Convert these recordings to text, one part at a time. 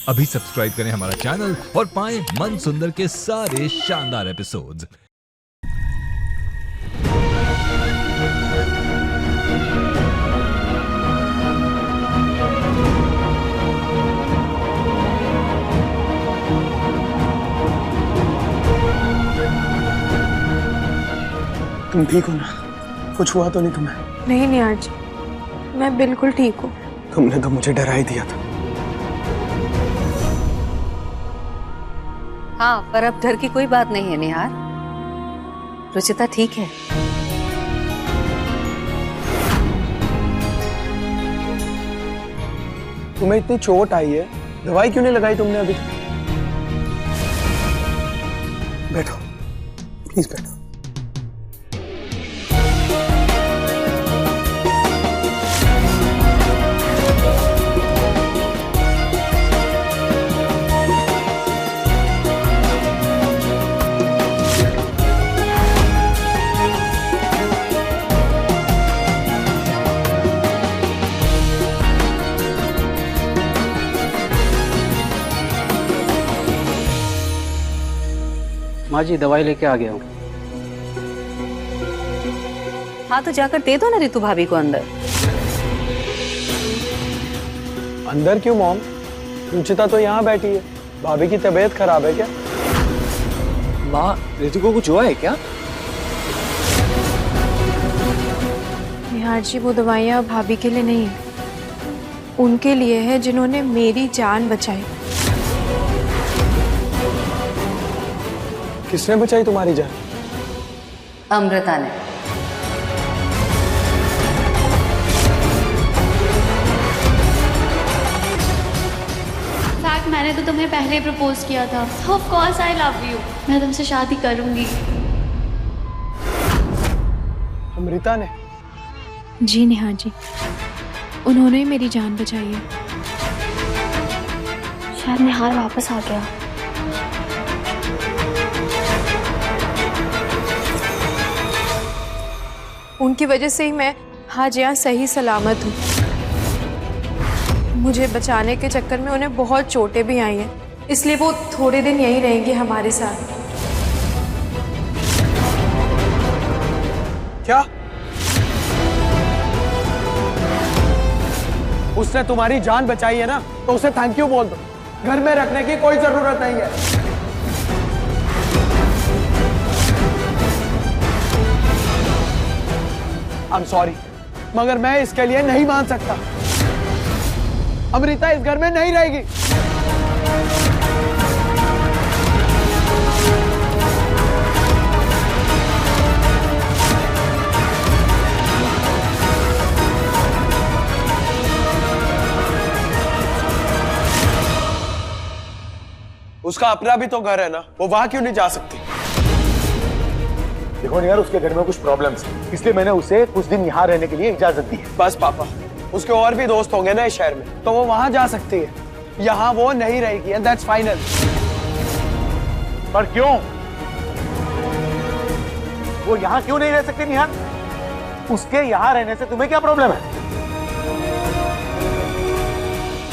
अभी सब्सक्राइब करें हमारा चैनल और पाएं मन सुंदर के सारे शानदार एपिसोड्स। तुम ठीक हो ना? कुछ हुआ तो नहीं तुम्हें? नहीं निहार जी, मैं बिल्कुल ठीक हूँ। तुमने तो मुझे डरा ही दिया था। हाँ, पर अब डर की कोई बात नहीं है निहार। रुचिता ठीक है। तुम्हें इतनी चोट आई है, दवाई क्यों नहीं लगाई तुमने अभी तक? बैठो, प्लीज बैठो। माँ जी, दवाई लेके आ गया हूँ। हाँ तो जाकर दे दो ना रितु भाभी को अंदर। अंदर क्यों मॉम? रुचिता तो यहाँ बैठी है। भाभी की तबीयत खराब है क्या? माँ, रितु को कुछ हुआ है क्या? निहार जी, वो दवाइयाँ भाभी के लिए नहीं है, उनके लिए है जिन्होंने मेरी जान बचाई। किसने बचाई तुम्हारी जान? अमृता ने। फैक्ट मैंने तो तुम्हें पहले प्रपोज किया था। Of course I love you. मैं तुमसे शादी करूंगी। अमृता ने? जी निहार जी, उन्होंने ही मेरी जान बचाई है। शायद निहार वापस आ गया। उनकी वजह से ही मैं आज यहाँ सही सलामत हूँ। मुझे बचाने के चक्कर में उन्हें बहुत चोटें भी आई हैं, इसलिए वो थोड़े दिन यहीं रहेंगे हमारे साथ। क्या? उसने तुम्हारी जान बचाई है ना, तो उसे थैंक यू बोल दो। घर में रखने की कोई जरूरत नहीं है। I'm sorry, मगर मैं इसके लिए नहीं मान सकता। अमृता इस घर में नहीं रहेगी। उसका अपना भी तो घर है ना, वो वहां क्यों नहीं जा सकती? देखो यार, उसके घर में कुछ प्रॉब्लम्स हैं, इसलिए मैंने उसे कुछ दिन यहाँ रहने के लिए इजाजत दी है। बस पापा, उसके और भी दोस्त होंगे ना इस शहर में, तो वो वहां जा सकती है। यहाँ वो नहीं रहेगी, एंड दैट्स फाइनल। पर क्यों? वो यहाँ क्यों नहीं रह सकती निहार? उसके यहाँ रहने से तुम्हें क्या प्रॉब्लम है?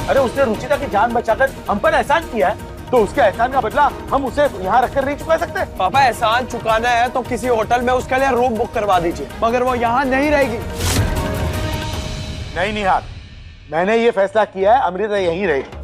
अरे उसने रुचिता की जान बचाकर हम पर एहसान किया है, तो उसके एहसान का बदला हम उसे यहाँ रखकर नहीं चुका सकते? पापा, एहसान चुकाना है तो किसी होटल में उसके लिए रूम बुक करवा दीजिए, मगर वो यहाँ नहीं रहेगी। नहीं निहार, मैंने ये फैसला किया है, अमृता यहीं रहेगी।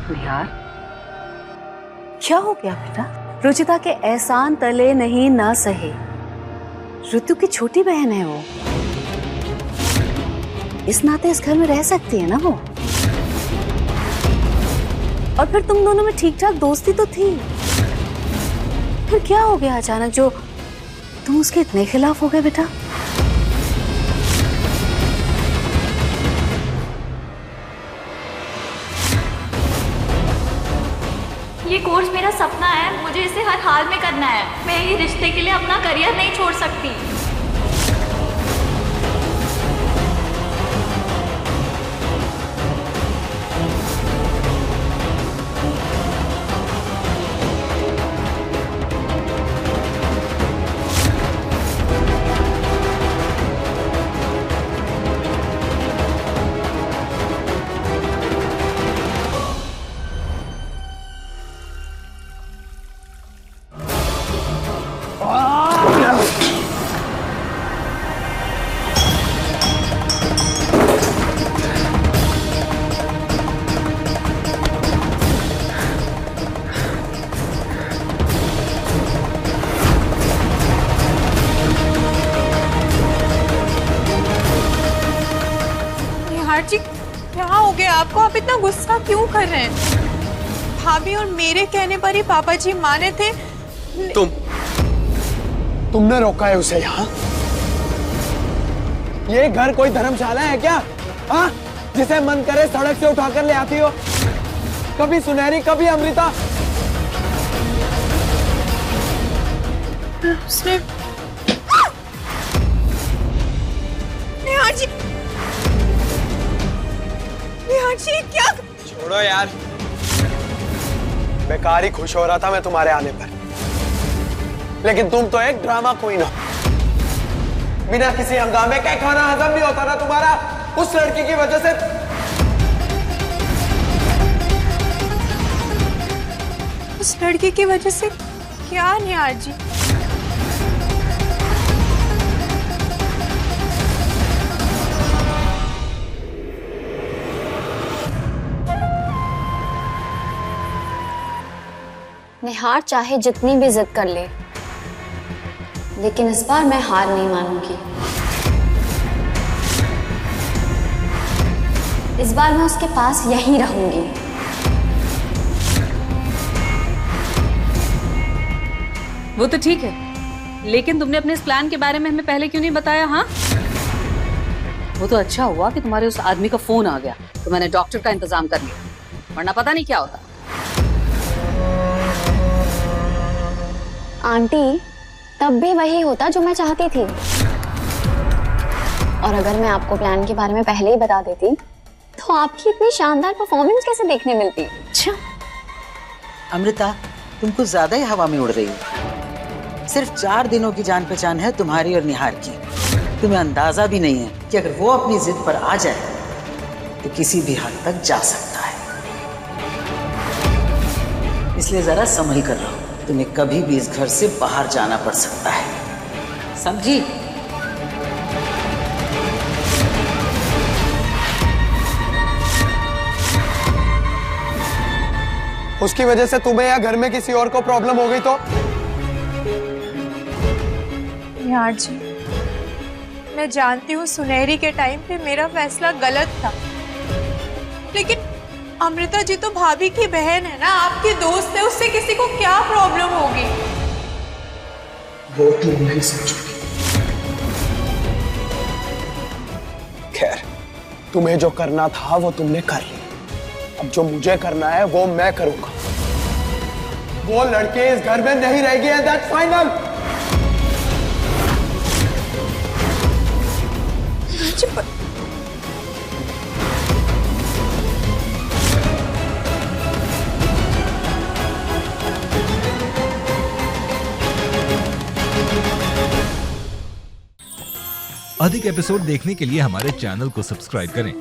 निहार, क्या हो गया बेटा? रुचिता के एहसान तले नहीं ना सहे। ऋतु की छोटी बहन है वो, इस नाते इस घर में रह सकती है ना वो। और फिर तुम दोनों में ठीक ठाक दोस्ती तो थी, फिर क्या हो गया अचानक जो तुम उसके इतने खिलाफ हो गए बेटा? ये कोर्स मेरा सपना है, मुझे इसे हर हाल में करना है। मैं ये रिश्ते के लिए अपना करियर नहीं छोड़ सकती। निहार जी, क्या हो गया आपको? आप इतना गुस्सा क्यों कर रहे हैं? भाभी और मेरे कहने पर ही पापा जी माने थे। तुमने रोका है उसे यहाँ? ये घर कोई धर्मशाला है क्या? हाँ, जिसे मन करे सड़क से उठाकर ले आती हो। कभी सुनहरी, कभी अमृता। उसने निहार जी, निहार जी क्या? छोड़ो यार, बेकार ही खुश हो रहा था मैं तुम्हारे आने पर, लेकिन तुम तो एक ड्रामा क्वीन हो। बिना किसी हंगामे के खाना हजम नहीं होता ना तुम्हारा, उस लड़की की वजह से। उस लड़की की वजह से क्या निहार जी? निहार चाहे जितनी भी जिद कर ले, लेकिन इस बार मैं हार नहीं मानूंगी। इस बार मैं उसके पास यहीं रहूंगी। वो तो ठीक है, लेकिन तुमने अपने इस प्लान के बारे में हमें पहले क्यों नहीं बताया? हाँ, वो तो अच्छा हुआ कि तुम्हारे उस आदमी का फोन आ गया तो मैंने डॉक्टर का इंतजाम कर लिया, वरना पता नहीं क्या होता। आंटी, तब भी वही होता जो मैं चाहती थी। और अगर मैं आपको प्लान के बारे में पहले ही बता देती तो आपकी इतनी शानदार परफॉर्मेंस कैसे देखने मिलती? अच्छा, अमृता, तुम कुछ ज्यादा ही हवा में उड़ रही हो। सिर्फ 4 दिनों की जान पहचान है तुम्हारी और निहार की। तुम्हें अंदाजा भी नहीं है कि अगर वो अपनी जिद पर आ जाए तो किसी भी हद तक जा सकता है। इसलिए जरा संभल कर रहो, तुम्हें कभी भी इस घर से बाहर जाना पड़ सकता है, समझी? उसकी वजह से तुम्हें या घर में किसी और को प्रॉब्लम हो गई तो? निहार जी, मैं जानती हूँ सुनहरी के टाइम पे मेरा फैसला गलत था, लेकिन अमृता जी तो भाभी की बहन है ना, आपकी दोस्त है, उससे किसी को क्या प्रॉब्लम होगी? वो तुम नहीं समझोगी। खैर, तुम्हें जो करना था वो तुमने कर लिया। अब जो मुझे करना है वो मैं करूंगा। वो लड़की इस घर में नहीं रहेगी, एंड दैट्स फाइनल। अधिक एपिसोड देखने के लिए हमारे चैनल को सब्सक्राइब करें